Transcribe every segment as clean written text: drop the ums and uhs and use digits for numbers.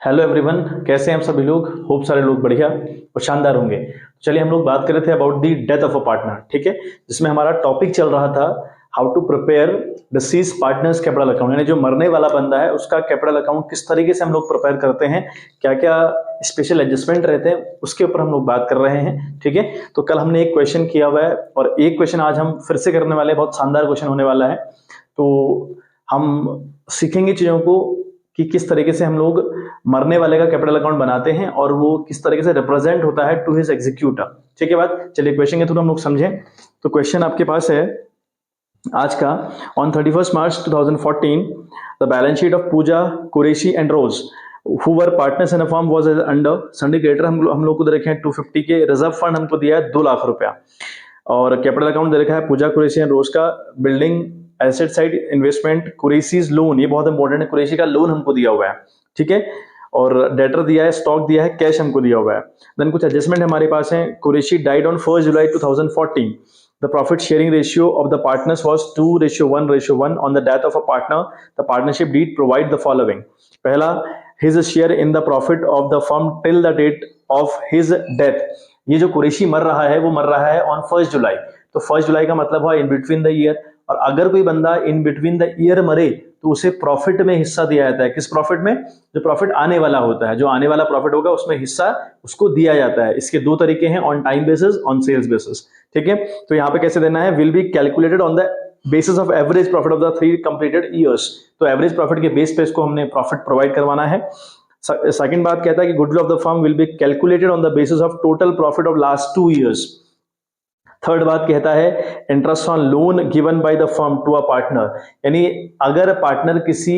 Hello everyone, कैसे हैं आप सभी लोग। होप सारे लोग बढ़िया और शानदार होंगे। चलिए हम लोग बात कर रहे थे about the death of a partner, ठीक है, जिसमें हमारा टॉपिक चल रहा था how to prepare deceased partners capital account, यानी जो मरने वाला बंदा है उसका कैपिटल अकाउंट किस तरीके से हम लोग प्रिपेयर करते हैं, क्या क्या स्पेशल एडजस्टमेंट रहते हैं, उसके ऊपर हम लोग बात कर रहे हैं। ठीक है, तो कल हमने एक क्वेश्चन किया हुआ है और एक क्वेश्चन आज हम फिर से करने वाले हैं। बहुत शानदार क्वेश्चन होने वाला है। तो हम सीखेंगे चीजों को कि किस तरीके से हम लोग मरने वाले का कैपिटल अकाउंट बनाते हैं और वो किस तरीके से रिप्रेजेंट होता है टू हिज एग्जीक्यूटर। ठीक है बात, चलिए क्वेश्चन के थ्रू हम लोग समझें। तो क्वेश्चन आपके पास है आज का, on 31 March 2014 the balance sheet of Pooja, Qureshi and Rose who were partners in a firm was under syndicator. हम लोग को दे रखे हैं 250 के रिजर्व फंड हमको दिया है 2 लाख रुपया, और कैपिटल अकाउंट दे रखा है पूजा, कुरैशी एंड रोज का building asset side investment, Qureshi's loan, ये बहुत इंपॉर्टेंट है, कुरैशी का लोन हमको दिया हुआ है। ठीक है, और डेटर दिया है, स्टॉक दिया है, कैश हमको दिया हुआ है। देन कुछ एडजस्टमेंट हमारे पास है। Qureshi died on 1 July 2014। The profit sharing ratio of the partners was 2:1:1. On the death of a partner, the partnership deed provide the following. पहला, his share in the profit of the firm till the date of his death. ये जो कुरैशी मर रहा है वो मर रहा है ऑन 1 जुलाई। तो 1 जुलाई का मतलब हुआ इन बिटवीन द ईयर, और अगर कोई बंदा इन बिटवीन द ईयर मरे तो उसे प्रॉफिट में हिस्सा दिया जाता है। किस प्रॉफिट में? जो प्रॉफिट आने वाला होता है, जो आने वाला प्रॉफिट होगा उसमें हिस्सा उसको दिया जाता है। इसके 2 तरीके हैं, on time basis, on sales basis. ठीक है, तो यहाँ पे कैसे देना है, will be calculated on the basis of average profit of the 3 completed years. तो एवरेज प्रॉफिट के बेस पे इसको हमने प्रॉफिट प्रोवाइड करवाना है। सेकंड बात कहता है कि goodwill of the firm will be calculated on the basis of total profit of last 2 years. Third बात कहता है interest on loan given by the firm to a partner, यानी अगर पार्टनर किसी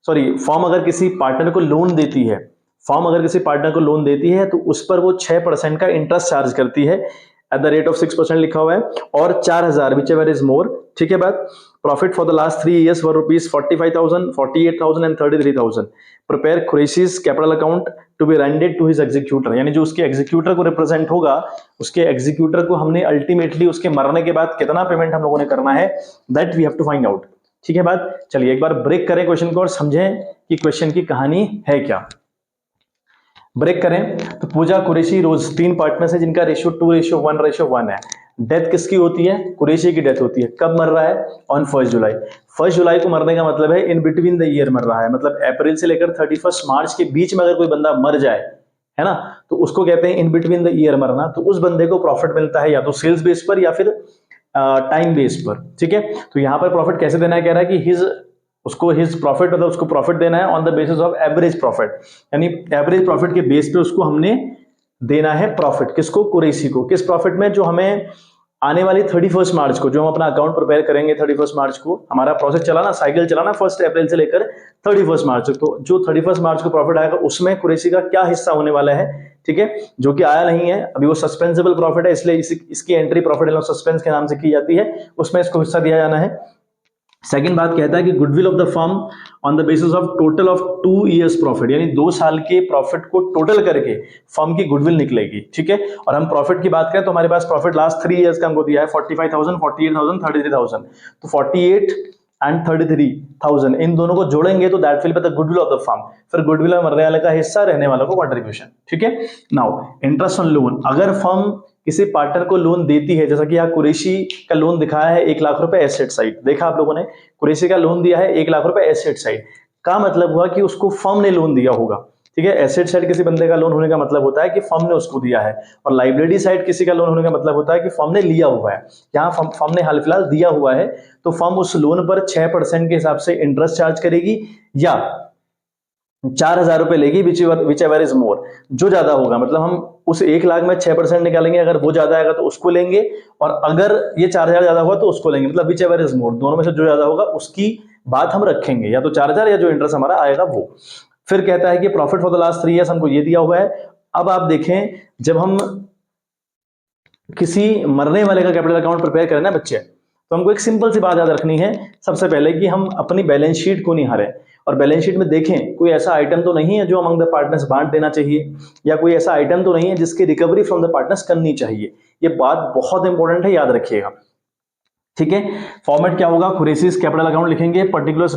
फर्म अगर किसी पार्टनर को लोन देती है, फर्म अगर किसी पार्टनर को लोन देती है तो उस पर वो 6% का इंटरेस्ट चार्ज करती है एट द रेट ऑफ 6% लिखा हुआ है, और 4,000 विच एवर इज मोर। ठीक है बात। Profit for the last 3 years were rupees 45,000, 48,000 and 33,000। Prepare Qureshi's capital account to be rendered to his executor, यानी जो उसके एग्जीक्यूटर को रिप्रेजेंट होगा, उसके एग्जीक्यूटर को हमने अल्टीमेटली उसके मरने के बाद कितना पेमेंट हम लोगों ने करना है, that we have to find out. ठीक है बात। चलिए एक बार ब्रेक करें क्वेश्चन को और समझें कि क्वेश्चन की कहानी है क्या। ब्रेक करें तो पूजा, कुरैशी, रोज 3 पार्टनर्स हैं जिनका रेशियो 2:1:1 है। डेथ किसकी होती है? कुरैशी की डेथ होती है। कब मर रहा है? ऑन 1 जुलाई। 1 जुलाई को मरने का मतलब है इन बिटवीन द ईयर मर रहा है, मतलब अप्रैल से लेकर 31 मार्च के बीच में अगर कोई बंदा मर जाए, है ना, तो उसको कहते हैं इन बिटवीन द ईयर मरना। तो उस बंदे को प्रॉफिट मिलता है या तो सेल्स बेस पर या फिर टाइम बेस पर। ठीक है, तो यहां पर प्रॉफिट कैसे देना है, कह रहा है कि हिज प्रॉफिट, मतलब उसको प्रॉफिट देना है on the basis of average profit, यानी एवरेज प्रॉफिट के बेस पे उसको हमने देना है प्रॉफिट। किसको? कुरैशी को। किस प्रॉफिट में? जो हमें आने वाली 31 मार्च को, जो हम अपना अकाउंट प्रिपेयर करेंगे 31 मार्च को, हमारा प्रोसेस चला ना, साइकिल चला ना 1 अप्रैल से लेकर 31 मार्च तक, तो जो 31 मार्च को प्रॉफिट आएगा उसमें कुरैशी का क्या हिस्सा होने वाला है, ठीक है, जो कि आया नहीं है अभी, वो सस्पेंसिबल प्रॉफिट है, इसलिए इसकी entry profit and loss suspense के नाम से की जाती है, उसमें इसको हिस्सा दिया जाना है। सेकंड बात कहता है कि goodwill of the firm on the basis of total of 2 years profit, यानी 2 साल के प्रॉफिट को टोटल करके फर्म की गुडविल निकलेगी। ठीक है, और हम प्रॉफिट की बात करें तो हमारे पास प्रॉफिट लास्ट 3 ईयर्स का हमको दिया है 45,000, 48,000, 33,000। तो 48 एंड 33,000 इन दोनों को जोड़ेंगे तो that will be the goodwill of the firm. फिर गुडविल में मरने वाले का हिस्सा, रहने वालों को कंट्रीब्यूशन। ठीक है, नाउ इंटरेस्ट ऑन लोन, अगर फर्म किसी पार्टनर को लोन देती है, जैसा कि यहाँ कुरैशी का लोन दिखाया है 1 लाख रुपए एसेट साइड, देखा आप लोगों ने, कुरैशी का लोन दिया है 1 लाख रुपए एसेट साइड, का मतलब हुआ कि उसको फर्म ने लोन दिया होगा। ठीक है, एसेट साइड किसी बंदे का लोन होने का मतलब होता है कि फर्म ने उसको दिया है, और लाइबिलिटी साइड किसी का लोन होने का मतलब होता है कि फर्म ने लिया हुआ है। यहाँ फर्म ने हाल फिलहाल दिया हुआ है, तो फर्म उस लोन पर 6% के हिसाब से इंटरेस्ट चार्ज करेगी या 4,000 रुपए लेगी, विच एवर इज मोर, जो ज्यादा होगा, मतलब हम उस 1 लाख में 6% निकालेंगे, अगर वो ज्यादा आएगा तो उसको लेंगे, और अगर ये 4,000 ज्यादा हुआ तो उसको लेंगे, मतलब विच एवर इज मोर, दोनों में से जो ज्यादा होगा उसकी बात हम रखेंगे, या तो 4,000 या जो इंटरेस्ट हमारा आएगा वो। फिर कहता है कि profit for the last 3 years, हमको ये दिया हुआ है। अब आप देखें, जब हम किसी मरने वाले का कैपिटल अकाउंट प्रिपेयर करें ना बच्चे, तो हमको एक सिंपल सी बात याद रखनी है सबसे पहले, कि हम अपनी बैलेंस शीट को नहीं हारें, और बैलेंस शीट में देखें कोई ऐसा आइटम तो नहीं है जो अमंग द पार्टनर्स बांट देना चाहिए, या कोई ऐसा आइटम तो नहीं है जिसकी रिकवरी फ्रॉम द पार्टनर्स करनी चाहिए। ये बात बहुत इंपॉर्टेंट है, याद रखिएगा। ठीक है। फॉर्मेट क्या होगा, कुरैशीज कैपिटल अकाउंट लिखेंगे, पर्टिकुलर्स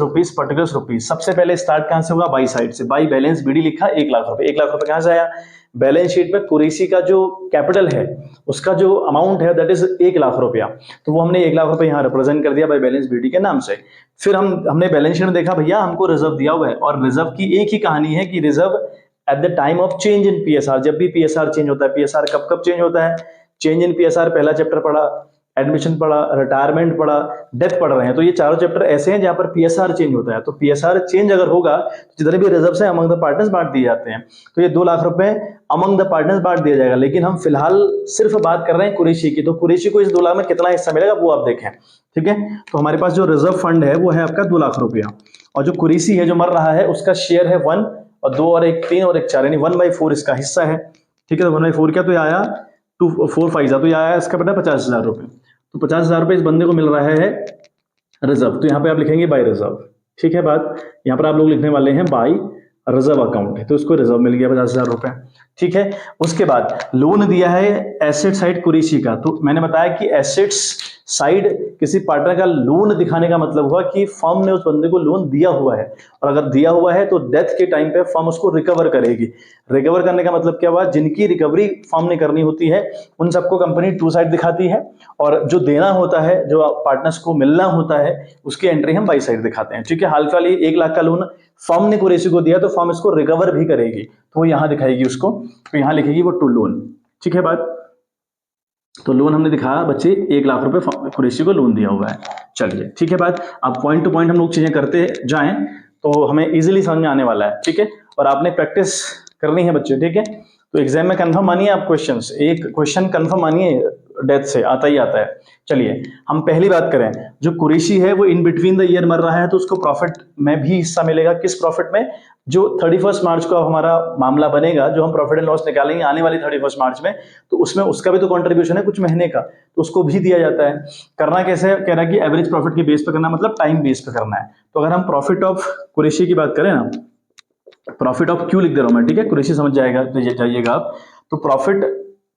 रुपीज। सबसे पहले स्टार्ट कहां से होगा, बाई साइड से। बाई बैलेंस बीडी लिखा 1 लाख रुपए। 1 लाख रुपए कहां से आया, बैलेंस शीट में कुरैशी का जो कैपिटल है उसका जो अमाउंट है दैट इज 1 लाख रुपया, तो वो हमने 1 लाख रुपए यहाँ रिप्रेजेंट कर दिया बाई बैलेंस बीडी के नाम से। फिर हमने बैलेंस शीट में देखा भैया हमको रिजर्व दिया हुआ है, और रिजर्व की एक ही कहानी है कि reserve at the time of change in PSR, जब भी पीएसआर चेंज होता है। पीएसआर कब कब चेंज होता है, चेंज इन पीएसआर पहला चैप्टर पढ़ा, एडमिशन पढ़ा, रिटायरमेंट पढ़ा, डेथ पढ़ रहे हैं, तो ये चारों चैप्टर ऐसे हैं जहां पर पीएसआर चेंज होता है। तो पीएसआर चेंज अगर होगा तो जितने भी रिजर्व है अमंग द पार्टनर्स बांट दिए जाते हैं, तो ये 2 लाख रुपए अमंग द पार्टनर्स बांट दिया जाएगा। लेकिन हम फिलहाल सिर्फ बात कर रहे हैं कुरैशी की, तो कुरैशी को इस 2 लाख में कितना हिस्सा मिलेगा वो आप देखें। ठीक है, तो हमारे पास जो रिजर्व फंड है वो है आपका 2 लाख रुपया, और जो कुरैशी है जो मर रहा है उसका शेयर है 1 और 2 और 1 3 और 1 4, यानी 1/4 इसका हिस्सा है। ठीक है, तो 1/4 क्या, तो ये आया 2 4 5 तो ये आया इसका बेटा 50,000 रुपए। तो 50,000 रुपए इस बंदे को मिल रहा है रिजर्व, तो यहाँ पे आप लिखेंगे बाय रिजर्व। ठीक है बात, यहाँ पर आप लोग लिखने वाले हैं बाय रिजर्व अकाउंट है, तो इसको रिजर्व मिल गया 50,000 रुपए। ठीक है, उसके बाद लोन दिया है एसेट साइड कुरैशी का, तो मैंने बताया कि एसेट्स साइड किसी पार्टनर का लोन दिखाने का मतलब हुआ कि फर्म ने उस बंदे को लोन दिया हुआ है, और अगर दिया हुआ है तो डेथ के टाइम पे फर्म उसको रिकवर करेगी। रिकवर करने का मतलब क्या हुआ, जिनकी रिकवरी फर्म ने करनी होती है उन सबको कंपनी टू साइड दिखाती है, और जो देना होता है, जो पार्टनर्स को मिलना होता है, उसकी एंट्री हम बाई साइड दिखाते हैं। ठीक है, हाल फिलहाल 1 लाख का लोन फर्म ने कुरैशी को दिया, तो फर्म इसको रिकवर भी करेगी, तो वो यहां दिखाएगी उसको, तो यहां लिखेगी वो टू लोन। ठीक है बात, तो लोन हमने दिखाया बच्चे 1 लाख रुपए कुरैशी को लोन दिया हुआ है। चलिए ठीक है बात, अब पॉइंट टू पॉइंट हम लोग चीजें करते जाएं तो हमें इजीली समझ में आने वाला है। ठीक है, और आपने प्रैक्टिस करनी है बच्चे। ठीक है, तो एग्जाम में कंफर्म मानिए आप क्वेश्चंस, एक क्वेश्चन कंफर्म मानिए डेथ से आता ही आता है। चलिए हम पहली बात करें, जो कुरैशी है वो इन बिटवीन द ईयर मर रहा है, तो उसको प्रॉफिट में भी हिस्सा मिलेगा। किस प्रॉफिट में, जो 31 मार्च को हमारा मामला बनेगा, जो हम प्रॉफिट एंड लॉस निकालेंगे आने वाली 31 मार्च में, तो उसमें उसका भी तो कंट्रीब्यूशन है कुछ महीने का, तो उसको भी दिया जाता है। करना कैसे, कह रहा है कि एवरेज प्रॉफिट के बेस पे करना, मतलब टाइम बेस पे करना है। तो अगर हम प्रॉफिट ऑफ कुरैशी की बात करें ना, प्रॉफिट ऑफ क्यू लिख दे रहा हूं मैं, ठीक है, कुरैशी समझ जाएगा तो जाइएगा आप। तो प्रॉफिट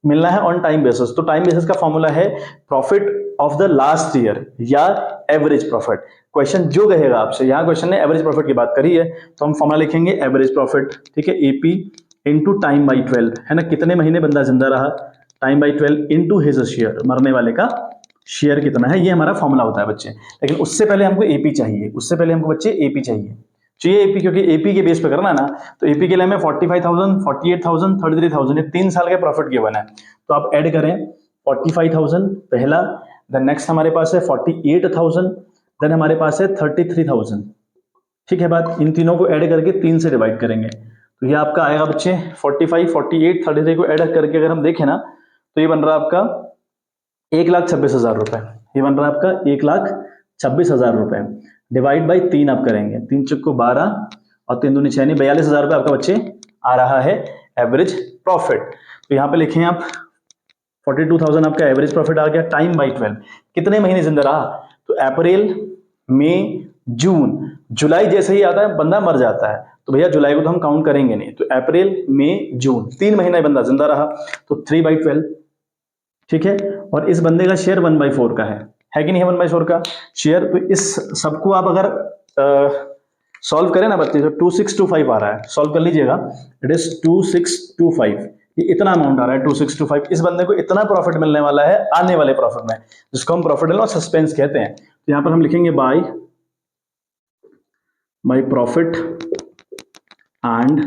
मिलना है ऑन टाइम बेसिस, तो टाइम बेसिस का फॉर्मूला है profit of the last year या एवरेज प्रॉफिट। क्वेश्चन जो कहेगा आपसे, यहां क्वेश्चन ने एवरेज प्रॉफिट की बात करी है, तो हम फॉर्मूला लिखेंगे एवरेज प्रॉफिट। ठीक है, एपी इंटू टाइम बाई 12, है ना, कितने महीने बंदा जिंदा रहा, time by 12 into his share, मरने वाले का शेयर कितना है, ये हमारा फॉर्मूला होता है बच्चे। लेकिन उससे पहले हमको एपी चाहिए, उससे पहले हमको बच्चे एपी चाहिए एपी, क्योंकि एपी के बेस पे करना ना, तो एपी के लिए हमें 45,000, 48,000, 33,000, ये 3 साल का प्रॉफिट गिवन है, तो आप ऐड करें 45,000 पहला, देन नेक्स्ट हमारे पास है 48,000, देन हमारे पास है 33,000। ठीक है बात, इन तीनों को ऐड करके 3 से डिवाइड करेंगे, तो ये आपका आएगा बच्चे 45, 48, 33 को ऐड करके अगर हम देखें ना, तो ये बन रहा है आपका 1,26,000 रुपए, ये बन रहा है आपका 1,26,000 रुपए, डिवाइड बाई 3 आप करेंगे, 3 चक्को 12 और 3 दूनी 6, 42,000 रुपए आपका बच्चे आ रहा है एवरेज प्रॉफिट। तो यहाँ पे लिखें आप 42,000 आपका एवरेज प्रॉफिट आ गया। टाइम बाई 12, कितने महीने जिंदा रहा, तो अप्रैल, मई, जून, जुलाई जैसे ही आता है बंदा मर जाता है, तो भैया जुलाई को तो हम काउंट करेंगे नहीं, तो अप्रैल, मई, जून 3 महीने बंदा जिंदा रहा, तो 3/12। ठीक है, और इस बंदे का शेयर 1/4 का है कि नहीं है 1/4 का शेयर। तो इस सबको आप अगर सॉल्व करें ना बच्चे, तो 2625 आ रहा है, सॉल्व कर लीजिएगा, इट इज 2625, ये इतना अमाउंट आ रहा है 2625, इस बंदे को इतना प्रॉफिट मिलने वाला है आने वाले प्रॉफिट में, जिसको हम प्रॉफिट एंड लॉस सस्पेंस कहते हैं। तो यहां पर हम लिखेंगे बाय प्रॉफिट एंड,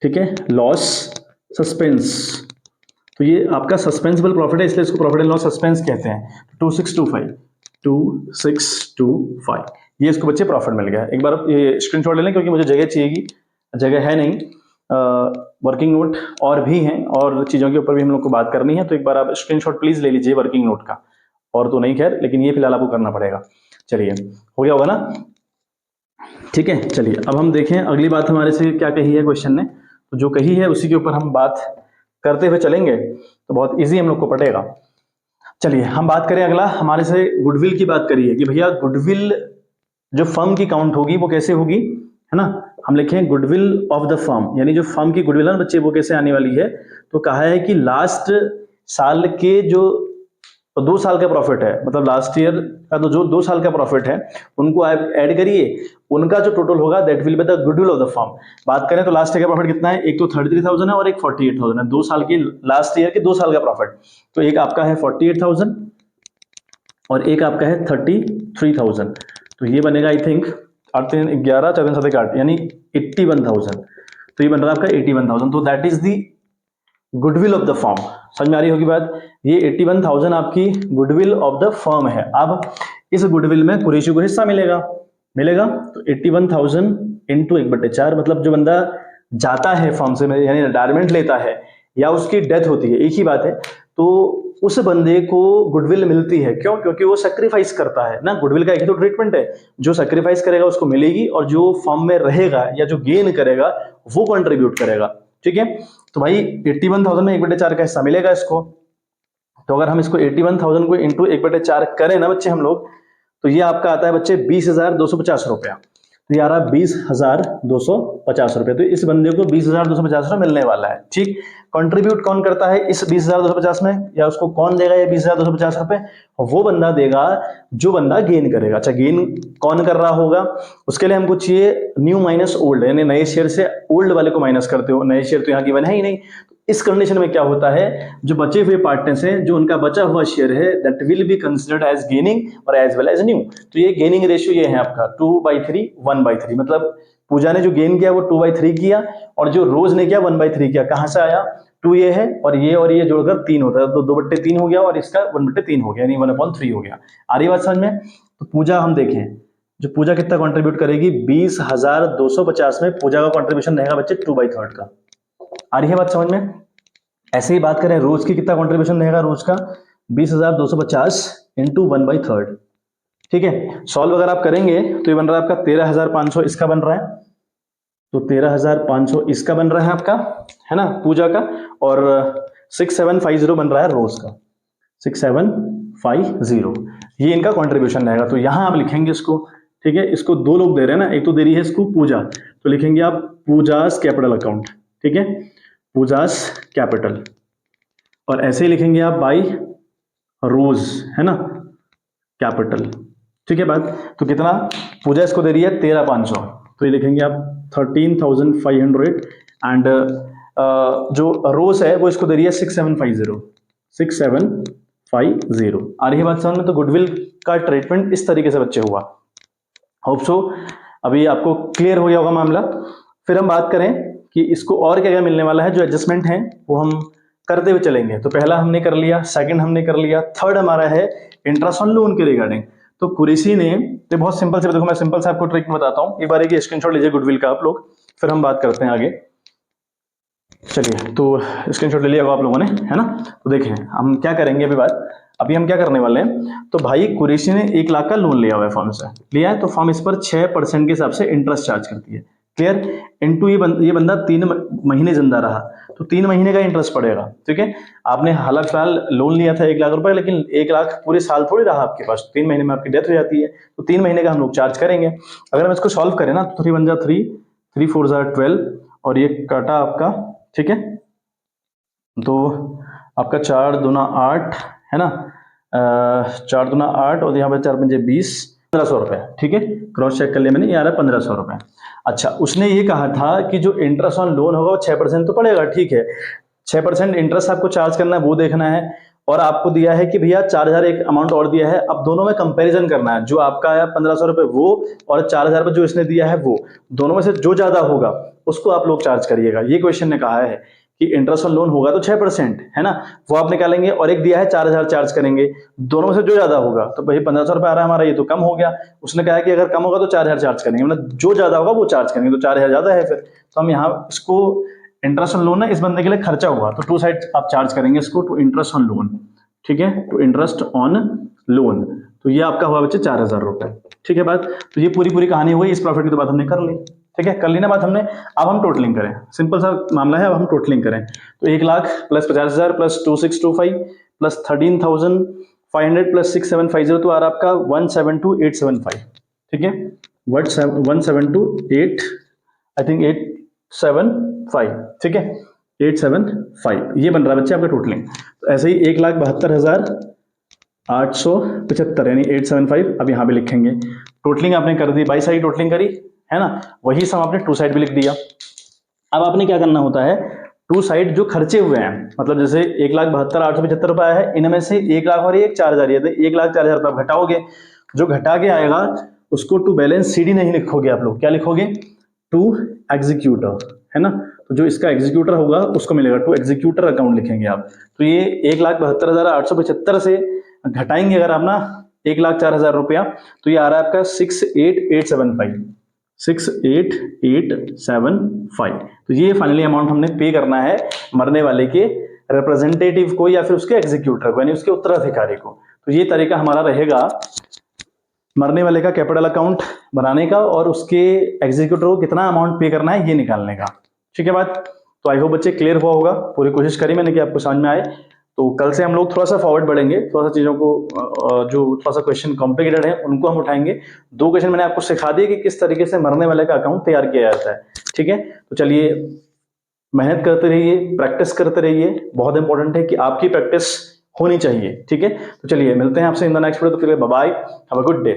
ठीक है, लॉस सस्पेंस, तो ये आपका सस्पेंसिबल प्रॉफिट है, इसलिए इसको प्रॉफिट एंड लॉस सस्पेंस कहते हैं। 2625 ये इसको बच्चे प्रॉफिट मिल गया। एक बार ये स्क्रीनशॉट ले लें, क्योंकि मुझे जगह चाहिएगी, जगह है नहीं, वर्किंग नोट और भी हैं और चीज़ों के ऊपर भी हम लोग को बात करनी है, तो एक बार आप स्क्रीनशॉट प्लीज ले लीजिए वर्किंग नोट का, और तो नहीं खैर, लेकिन ये फिलहाल आपको करना पड़ेगा। चलिए हो गया होगा ना, ठीक है। चलिए अब हम देखें अगली बात हमारे से क्या कही है क्वेश्चन ने, तो जो कही है उसी के ऊपर हम बात करते हुए चलेंगे, तो बहुत इजी हम लोग को पड़ेगा। चलिए हम बात करें, अगला हमारे से गुडविल की बात करिए कि भैया गुडविल जो फर्म की काउंट होगी वो कैसे होगी, है ना, हम लिखें गुडविल ऑफ द फर्म, यानी जो फर्म की गुडविल है बच्चे वो कैसे आने वाली है। तो कहा है कि लास्ट साल के जो तो 2 साल का प्रॉफिट है, मतलब लास्ट ईयर का तो जो 2 साल का प्रॉफिट है उनको आप ऐड करिए, उनका जो टोटल होगा that will be the goodwill of the firm. बात करें तो लास्ट ईयर का प्रॉफिट कितना है, एक तो 33,000 है और एक 48,000 है, 2 साल की, लास्ट ईयर के 2 साल का प्रॉफिट। तो एक आपका है 48,000 और एक आपका है 33,000, तो ये बनेगा आई थिंक 8 3 11 4 3 7 8 यानी 81,000। तो ये बन रहा है आपका 81,000, तो that is the goodwill of the firm. समझ में आ रही होगी बात, ये 81,000 आपकी गुडविल ऑफ द फर्म है। अब इस गुडविल में कुरैशी को हिस्सा मिलेगा, मिलेगा तो 81,000 इंटू 1/4, मतलब जो बंदा जाता है फर्म से, यानी रिटायरमेंट लेता है या उसकी डेथ होती है, एक ही बात है, तो उस बंदे को गुडविल मिलती है। क्यों? क्योंकि वो सेक्रीफाइस करता है ना, गुडविल का एक ही तो ट्रीटमेंट है, जो सेक्रीफाइस करेगा उसको मिलेगी और जो फर्म में रहेगा या जो गेन करेगा वो कंट्रीब्यूट करेगा। ठीक है, तो भाई 81,000 में 1/4 का हिस्सा मिलेगा इसको। तो अगर हम इसको 81,000 को इंटू 1/4 करें ना बच्चे हम लोग, तो ये आपका आता है बच्चे 20,250 रुपया। तो ये आ रहा 20,250 रुपये। तो इस बंदे को 20,250 रुपये मिलने वाला है। ठीक, कंट्रीब्यूट कौन करता है इस 20,250 में, या उसको कौन देगा ये 20,250 रुपये? वो बंदा देगा जो बंदा गेन करेगा। अच्छा, गेन कौन कर रहा होगा? उसके लिए हमको चाहिए न्यू माइनस ओल्ड, यानी नए शेयर से ओल्ड वाले को माइनस करते हो। नए शेयर तो यहाँ गिवन है ही नहीं। इस कंडीशन में क्या होता है, जो बचे हुए पार्टनर्स हैं, जो उनका बचा हुआ शेयर है, that will be considered as gaining और एज वेल एज न्यू। तो ये गेनिंग रेशियो ये है आपका 2/3 1/3, मतलब पूजा ने जो गेन किया वो 2/3 किया और जो रोज ने किया 1/3 किया। कहां से आया? 2 ये है और ये जोड़कर 3 होता है, तो 2/3 हो गया और इसका 1/3 हो गया, यानी 1/3 हो गया। आ रही बात समझ में? तो पूजा हम देखें, जो पूजा कितना कंट्रीब्यूट करेगी, 20,250 में पूजा का कंट्रीब्यूशन रहेगा बच्चे 2/3 का। आ रही है बात समझ में? ऐसे ही बात करें रोज की, कितना कंट्रीब्यूशन रहेगा रोज का? 20,250 इंटू 1/3। ठीक है, सॉल्व अगर आप करेंगे तो ये बन रहा है आपका 13,500 इसका बन रहा है, तो 13,500 इसका बन रहा है आपका, है ना, पूजा का, और 6750 बन रहा है रोज का, 6750 ये इनका कंट्रीब्यूशन रहेगा। तो यहां आप लिखेंगे इसको, ठीक है, इसको दो लोग दे रहे हैं ना, एक तो दे रही है इसको पूजा, तो लिखेंगे आप पूजास कैपिटल अकाउंट। ठीक है, पूजास कैपिटल, और ऐसे ही लिखेंगे आप बाई रोज, है ना, कैपिटल। ठीक है बात, तो कितना पूजा इसको दे रही है 13,500, तो ये लिखेंगे आप 13,500 एंड जो रोज है वो इसको दे रही है 6750 6750। आ रही है बात समझ में? तो गुडविल का ट्रीटमेंट इस तरीके से बच्चे हुआ। होप सो अभी आपको क्लियर हो गया होगा मामला। फिर हम बात करें कि इसको और क्या क्या मिलने वाला है, जो एडजस्टमेंट है वो हम करते हुए चलेंगे। तो पहला हमने कर लिया, सेकंड हमने कर लिया, थर्ड हमारा है इंटरेस्ट ऑन लोन के रिगार्डिंग। तो कुरैशी ने, तो बहुत सिंपल से, देखो मैं सिंपल से आपको ट्रिक बताता हूँ, एक बार एक स्क्रीनशॉट लीजिए गुडविल का आप लोग, फिर हम बात करते हैं आगे। चलिए, तो स्क्रीनशॉट ले लिया होगा आप लोगों ने, है ना। तो देखें हम क्या करेंगे अभी हम क्या करने वाले हैं। तो भाई कुरैशी ने 1 लाख का लोन लिया हुआ है फर्म से, लिया है, तो फर्म इस पर 6% के हिसाब से इंटरेस्ट चार्ज करती है। क्लियर? इनटू ये बंदा 3 महीने जिंदा रहा, तो 3 महीने का इंटरेस्ट पड़ेगा। ठीक है, आपने हाल फिलहाल लोन लिया था 1 लाख रुपए, लेकिन 1 लाख पूरे साल थोड़ी रहा आपके पास, 3 महीने में आपकी डेथ हो जाती है, तो 3 महीने का हम लोग चार्ज करेंगे। अगर हम इसको सॉल्व करें ना, तो 3 बन जा 3, 3 4 जा 12, और ये काटा आपका, ठीक है, तो आपका 4 दूना 8, है ना, 4 दूना 8 और यहाँ पे 4 पंजे 20, 1500 रुपए। ठीक है, क्रॉस चेक कर लिया मैंने, ये आ रहा है 1500 रुपए। अच्छा, उसने ये कहा था कि जो इंटरेस्ट ऑन लोन होगा वो 6% तो पड़ेगा, ठीक है, 6% इंटरेस्ट आपको चार्ज करना है, वो देखना है, और आपको दिया है कि भैया 4,000 एक अमाउंट और दिया है। अब दोनों में कंपैरिजन करना है, जो आपका आया 1500 रुपए वो, और 4,000 रुपए जो इसने दिया है वो, दोनों में से जो ज्यादा होगा उसको आप लोग चार्ज करिएगा। ये क्वेश्चन ने कहा है कि इंटरेस्ट ऑन लोन होगा तो 6%, है ना, वो आप निकालेंगे, और एक दिया है 4,000 चार्ज करेंगे, दोनों में से जो ज्यादा होगा, तो भाई 1500 रुपए आ रहा है हमारा, ये तो कम हो गया। उसने कहा कि अगर कम होगा तो 4,000 चार्ज करेंगे, मतलब जो ज्यादा होगा वो चार्ज करेंगे, तो 4,000 ज्यादा है फिर, तो हम यहाँ इसको इंटरेस्ट ऑन लोन ना, इस बंदे के लिए खर्चा हुआ, तो 2 साइड आप चार्ज करेंगे इसको, टू इंटरेस्ट ऑन लोन। ठीक है, टू इंटरेस्ट ऑन लोन, तो ये आपका हुआ बच्चे 4,000 रुपए। ठीक है बात, तो ये पूरी कहानी हुई, इस प्रॉफिट की तो बात हमने कर ली। ठीक है, कर ली ना बात हमने। अब हम टोटलिंग करें, सिंपल सा मामला है, अब हम टोटलिंग करें। तो 1 lakh plus 50,000 plus 2625 plus 13,500 plus 6750, तो आ रहा आपका 172,875। ठीक है, 172,8, आई थिंक 875। ठीक है, 875 ये बन रहा है बच्चे आपका टोटलिंग। तो ऐसे ही 1,72,000 875 यानी 875 अब यहाँ पे लिखेंगे। टोटलिंग आपने कर दी, बाई साइड टोटलिंग करी है ना, वही सम आपने टू साइड भी लिख दिया। अब आपने क्या करना होता है, टू साइड जो खर्चे हुए हैं, मतलब जैसे 1,72,875 रुपए है, इनमें से 1,00,000 और 1,04,000 ये 1,04,000 रुपए घटाओगे, जो घटा के आएगा उसको टू बैलेंस सीडी नहीं लिखोगे आप लोग, क्या लिखोगे, टू एग्जीक्यूटर, है ना। तो जो इसका एग्जीक्यूटर होगा उसको मिलेगा, टू एग्जीक्यूटर अकाउंट लिखेंगे आप। तो ये 1,72,875 से घटाएंगे अगर आप ना 1,04,000 रुपया, तो ये आ रहा है आपका 68,875, 68,875। तो ये फाइनली अमाउंट हमने पे करना है मरने वाले के रिप्रेजेंटेटिव को या फिर उसके एग्जीक्यूटर को, यानी उसके उत्तराधिकारी को। तो ये तरीका हमारा रहेगा मरने वाले का कैपिटल अकाउंट बनाने का और उसके एग्जीक्यूटर को कितना अमाउंट पे करना है ये निकालने का। ठीक है बात। तो आई होप बच्चे क्लियर हुआ होगा, पूरी कोशिश करी मैंने कि आपको समझ में आए। तो कल से हम लोग थोड़ा सा फॉरवर्ड बढ़ेंगे, थोड़ा सा चीजों को जो थोड़ा सा क्वेश्चन कॉम्प्लिकेटेड है उनको हम उठाएंगे। 2 क्वेश्चन मैंने आपको सिखा दिए कि किस तरीके से मरने वाले का अकाउंट तैयार किया जाता है। ठीक है, तो चलिए मेहनत करते रहिए, प्रैक्टिस करते रहिए, बहुत इंपॉर्टेंट है कि आपकी प्रैक्टिस होनी चाहिए। ठीक है, तो चलिए मिलते हैं आपसे इन द नेक्स्ट वीडियो, तो फिर bye bye, have a good day.